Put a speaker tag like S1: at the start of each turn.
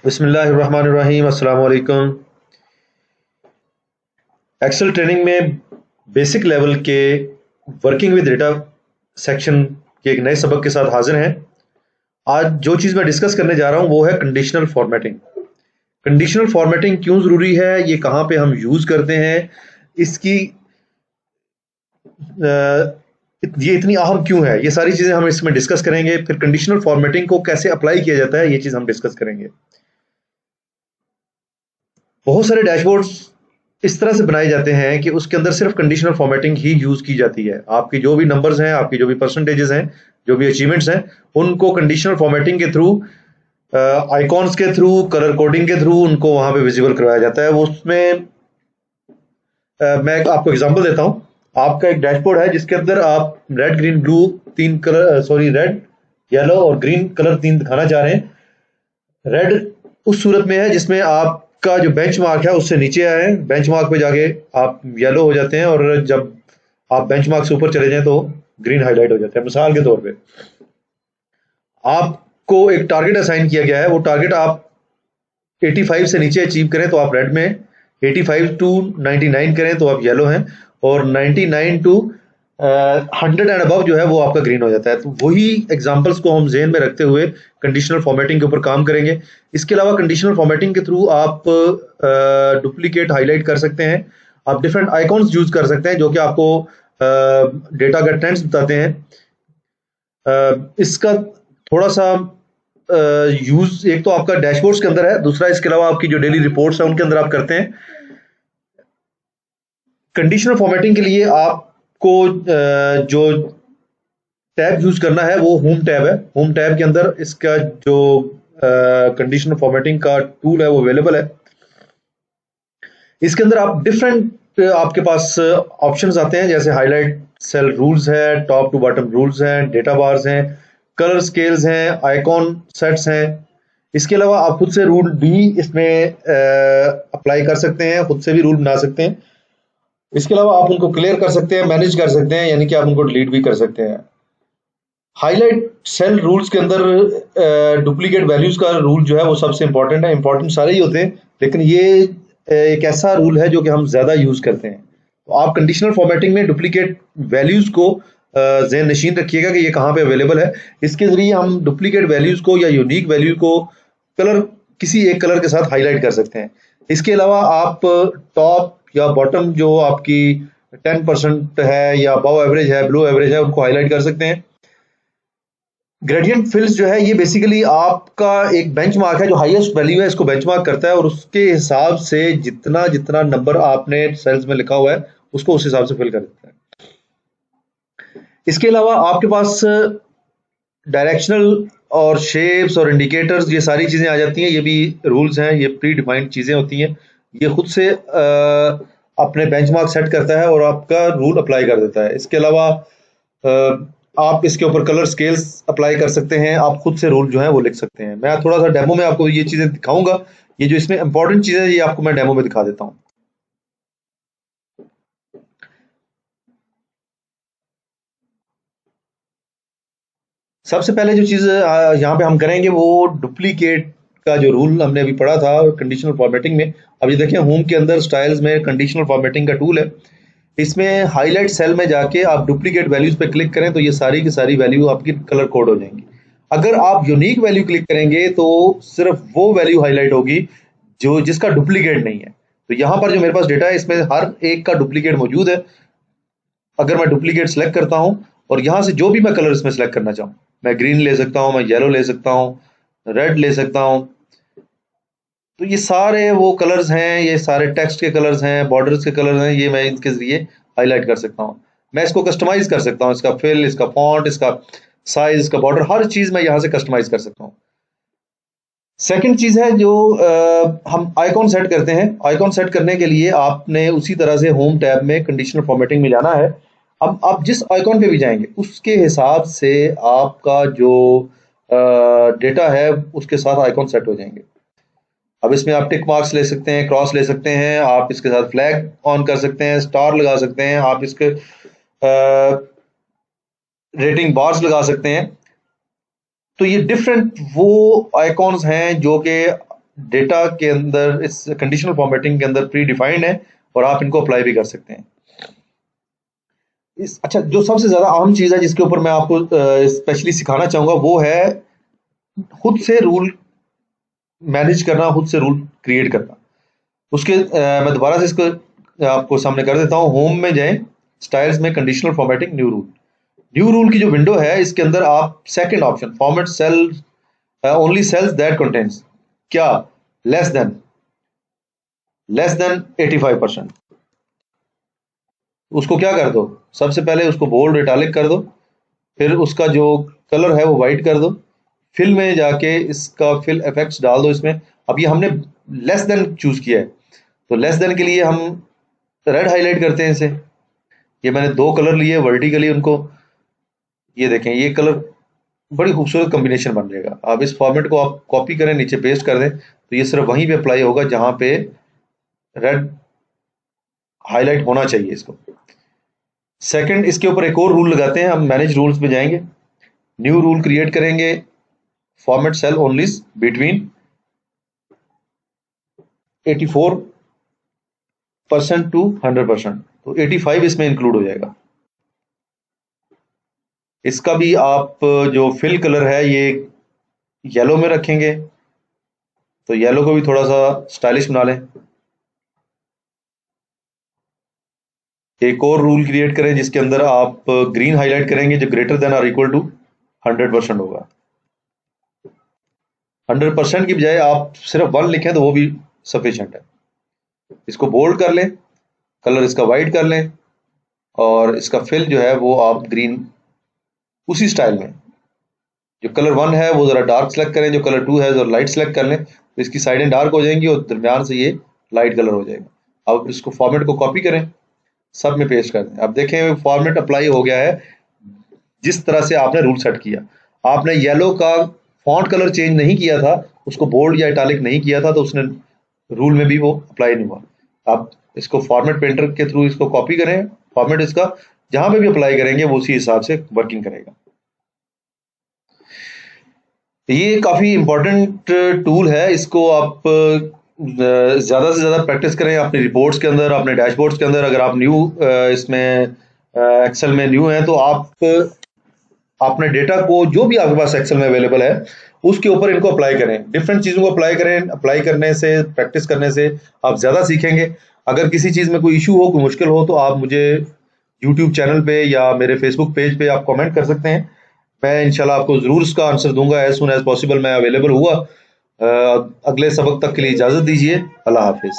S1: बिस्मिल्लाहिर्रहमानिर्रहीम अस्सलाम वालेकुम। एक्सेल ट्रेनिंग में बेसिक लेवल के वर्किंग विद डेटा सेक्शन के एक नए सबक के साथ हाजिर हैं। आज जो चीज़ मैं डिस्कस करने जा रहा हूं वो है कंडीशनल फॉर्मेटिंग। कंडीशनल फॉर्मेटिंग क्यों ज़रूरी है, ये कहाँ पे हम यूज़ करते हैं, इसकी ये इतनी अहम क्यों है, ये सारी चीज़ें हम इसमें डिस्कस करेंगे। फिर कंडीशनल फॉर्मेटिंग को कैसे अप्लाई किया जाता है, ये चीज़ हम डिस्कस करेंगे। बहुत सारे डैशबोर्ड्स इस तरह से बनाए जाते हैं कि उसके अंदर सिर्फ कंडीशनल फॉर्मेटिंग ही यूज की जाती है। आपकी जो भी नंबर्स हैं, आपकी जो भी परसेंटेजेस हैं, जो भी अचीवमेंट्स हैं, उनको कंडीशनल फॉर्मेटिंग के थ्रू, आइकॉन्स के थ्रू, कलर कोडिंग के थ्रू उनको वहां पे विजिबल करवाया जाता है। उसमें मैं आपको एग्जांपल देता हूं। आपका एक डैशबोर्ड है जिसके अंदर आप रेड ग्रीन ब्लू तीन कलर, रेड येलो और ग्रीन कलर तीन दिखाना चाह रहे हैं। रेड उस सूरत में है जिसमें आपका जो बेंचमार्क है उससे नीचे आए हैं, बेंचमार्क पे जाके आप येलो हो जाते हैं, और जब आप बेंचमार्क से ऊपर चले जाएं तो ग्रीन हाईलाइट हो जाते हैं। मिसाल के तौर पे आपको एक टारगेट असाइन किया गया है, वो टारगेट आप 85 से नीचे अचीव करें तो आप रेड में, 85 टू 99 करें तो आप येलो हैं, और 99 टू 100 एंड अबव जो है वो आपका ग्रीन हो जाता है। तो वही एग्जांपल्स को हम ज़हन में रखते हुए कंडीशनल फॉर्मेटिंग के ऊपर काम करेंगे। इसके अलावा कंडीशनल फॉर्मेटिंग के थ्रू आप डुप्लीकेट हाईलाइट कर सकते हैं, आप डिफरेंट आइकॉन्स यूज कर सकते हैं जो कि आपको डेटा का ट्रेंड्स बताते हैं। इसका थोड़ा सा यूज एक तो आपका डैशबोर्ड्स के अंदर है, दूसरा इसके अलावा आपकी जो डेली रिपोर्ट्स है उनके अंदर आप करते हैं। कंडीशनल फॉर्मेटिंग के लिए आपको जो टैब यूज करना है वो होम टैब है। होम टैब के अंदर इसका जो कंडीशनल फॉर्मेटिंग का टूल है वो अवेलेबल है। इसके अंदर आप डिफरेंट आपके पास ऑप्शंस आते हैं, जैसे हाईलाइट सेल रूल्स है, टॉप टू बॉटम रूल्स हैं, डेटा बार्स हैं, कलर स्केल्स हैं, आइकॉन सेट्स हैं। इसके अलावा आप खुद से रूल भी इसमें अप्लाई कर सकते हैं, खुद से भी रूल बना सकते हैं। इसके अलावा आप उनको क्लियर कर सकते हैं, मैनेज कर सकते हैं, यानी कि आप उनको डिलीट भी कर सकते हैं। हाईलाइट सेल रूल्स के अंदर डुप्लीकेट वैल्यूज का रूल जो है वो सबसे इंपॉर्टेंट है। इंपॉर्टेंट सारे ही होते हैं, लेकिन ये एक ऐसा रूल है जो कि हम ज्यादा यूज करते हैं। तो आप कंडीशनल फॉर्मेटिंग में डुप्लीकेट वैल्यूज को ज़हन नशीन रखिएगा कि ये कहाँ पे अवेलेबल है। इसके जरिए हम डुप्लीकेट वैल्यूज को या यूनिक वैल्यू को कलर, किसी एक कलर के साथ हाईलाइट कर सकते हैं। इसके अलावा आप टॉप या बॉटम जो आपकी 10% है या अबव एवरेज है, बिलो एवरेज है, उनको हाईलाइट कर सकते हैं। ग्रेडियंट फिल्स जो है ये बेसिकली आपका एक बेंचमार्क है, जो हाईएस्ट वैल्यू है इसको बेंचमार्क करता है, और उसके हिसाब से जितना जितना नंबर आपने सेल्स में लिखा हुआ है उसको उस हिसाब से फिल कर देता है। इसके अलावा आपके पास डायरेक्शनल और शेप्स और इंडिकेटर्स, ये सारी चीजें आ जाती हैं। ये भी रूल्स हैं, ये प्री डिफाइंड चीजें होती हैं। ये खुद से अपने बेंचमार्क सेट करता है और आपका रूल अप्लाई कर देता है। इसके अलावा आप इसके ऊपर कलर स्केल्स अप्लाई कर सकते हैं, आप खुद से रूल जो है वो लिख सकते हैं। मैं थोड़ा सा डेमो में आपको ये चीजें दिखाऊंगा। ये जो इसमें इंपॉर्टेंट चीजें हैं ये आपको मैं डेमो में दिखा देता हूँ। सबसे पहले जो चीज यहाँ पे हम करेंगे वो डुप्लीकेट का जो रूल हमने अभी पढ़ा था कंडीशनल फॉर्मेटिंग में। अब ये देखिए होम के अंदर स्टाइल्स में कंडीशनल फॉर्मेटिंग का टूल है। इसमें हाईलाइट सेल में जाके आप डुप्लीकेट वैल्यूज पे क्लिक करें तो ये सारी की सारी वैल्यू आपकी कलर कोड हो जाएंगी। अगर आप यूनिक वैल्यू क्लिक करेंगे तो सिर्फ वो वैल्यू हाईलाइट होगी जो जिसका डुप्लीकेट नहीं है। तो यहाँ पर जो मेरे पास डेटा है इसमें हर एक का डुप्लीकेट मौजूद है। अगर मैं डुप्लीकेट सेलेक्ट करता हूँ और यहाँ से जो भी मैं कलर इसमें सेलेक्ट करना चाहूँ, मैं ग्रीन ले सकता हूँ, मैं येलो ले सकता हूँ, रेड ले सकता हूँ। तो ये सारे वो कलर्स हैं, ये सारे टेक्स्ट के कलर्स हैं, बॉर्डर्स के कलर्स हैं, ये मैं इनके जरिए हाईलाइट कर सकता हूँ। मैं इसको कस्टमाइज कर सकता हूँ, इसका फिल, इसका फॉन्ट, इसका साइज, इसका बॉर्डर, हर चीज मैं यहाँ से कस्टमाइज कर सकता हूँ। सेकंड चीज है जो हम आइकॉन सेट करते हैं। आइकॉन सेट करने के लिए आपने उसी तरह से होम टैब में कंडीशनल फॉर्मेटिंग में जाना है। अब आप जिस आइकॉन पे भी जाएंगे उसके हिसाब से आपका जो डेटा है उसके साथ आइकॉन सेट हो जाएंगे। अब इसमें आप टिक मार्क्स ले सकते हैं, क्रॉस ले सकते हैं, आप इसके साथ फ्लैग ऑन कर सकते हैं, स्टार लगा सकते हैं, आप इसके रेटिंग बार्स लगा सकते हैं। तो ये डिफरेंट वो आइकॉन्स हैं जो कि डेटा के अंदर, इस कंडीशनल फॉर्मेटिंग के अंदर प्री डिफाइंड है और आप इनको अप्लाई भी कर सकते हैं। अच्छा, जो सबसे ज्यादा अहम चीज है जिसके ऊपर मैं आपको स्पेशली सिखाना चाहूंगा वो है खुद से रूल मैनेज करना, खुद से रूल क्रिएट करना। उसके मैं दोबारा से इसको आपको सामने कर देता हूँ। होम में जाएं, स्टाइल्स में conditional formatting, new rule. New rule की जो विंडो है इसके अंदर आप second option format cell only cells that contents, क्या लेस देन 85%, उसको क्या कर दो, सबसे पहले उसको बोल्ड इटालिक कर दो, फिर उसका जो कलर है वो वाइट कर दो, फिल में जाके इसका फिल इफेक्ट्स डाल दो इसमें। अब ये हमने लेस देन चूज किया है, तो लेस देन के लिए हम रेड हाईलाइट करते हैं इसे। ये मैंने दो कलर लिए वर्टिकली उनको, ये देखें ये कलर बड़ी खूबसूरत कॉम्बिनेशन बन जाएगा। अब इस फॉर्मेट को आप कॉपी करें, नीचे पेस्ट कर दें, तो ये सिर्फ वहीं पे अप्लाई होगा जहां पे रेड हाईलाइट होना चाहिए इसको। सेकंड, इसके ऊपर एक और रूल लगाते हैं, हम मैनेज रूल्स में जाएंगे, न्यू रूल क्रिएट करेंगे, format cell only between 84% to 100%, तो 85 इसमें इंक्लूड हो जाएगा। इसका भी आप जो फिल कलर है ये येलो में रखेंगे, तो येलो को भी थोड़ा सा स्टाइलिश बना लें। एक और रूल क्रिएट करें जिसके अंदर आप ग्रीन हाईलाइट करेंगे जो ग्रेटर देन और इक्वल टू 100% होगा। 100% की बजाय आप सिर्फ 1 लिखें तो वो भी सफिशिएंट है। इसको बोल्ड कर लें, कलर इसका वाइट कर लें, और इसका फिल जो है वो आप ग्रीन उसी स्टाइल में, जो कलर 1 है वो जरा डार्क सेलेक्ट करें, जो कलर 2 है जरा लाइट सेलेक्ट कर लें, तो इसकी साइडें डार्क हो जाएंगी और दरमियान से ये लाइट कलर हो जाएगा। अब इसको फॉर्मेट को कॉपी करें, सब में पेस्ट कर दें। अब देखें फॉर्मेट अप्लाई हो गया है जिस तरह से आपने रूल सेट किया। आपने येलो का फॉन्ट कलर चेंज नहीं किया था, उसको बोल्ड या इटालिक नहीं किया था, तो उसने रूल में भी वो अप्लाई नहीं हुआ। आप इसको फॉर्मेट पेंटर के थ्रू इसको कॉपी करें, फॉर्मेट इसका जहां पे भी अप्लाई करेंगे वो उसी हिसाब से वर्किंग करेगा। ये काफी इंपॉर्टेंट टूल है, इसको आप ज्यादा से ज्यादा प्रैक्टिस करें अपनी रिपोर्ट्स के अंदर, अपने डैशबोर्ड्स के अंदर। अगर आप न्यू इसमें एक्सेल में न्यू हैं तो आप अपने डेटा को जो भी आपके पास एक्सेल में अवेलेबल है उसके ऊपर इनको अप्लाई करें, डिफरेंट चीजों को अप्लाई करें। अप्लाई करने से, प्रैक्टिस करने से आप ज्यादा सीखेंगे। अगर किसी चीज में कोई इशू हो, कोई मुश्किल हो, तो आप मुझे यूट्यूब चैनल पे या मेरे फेसबुक पेज पे आप कमेंट कर सकते हैं। मैं इंशाल्लाह आपको जरूर इसका आंसर दूंगा, एज सुन एज पॉसिबल मैं अवेलेबल हुआ। अगले सबक तक के लिए इजाजत दीजिए। अल्लाह हाफिज।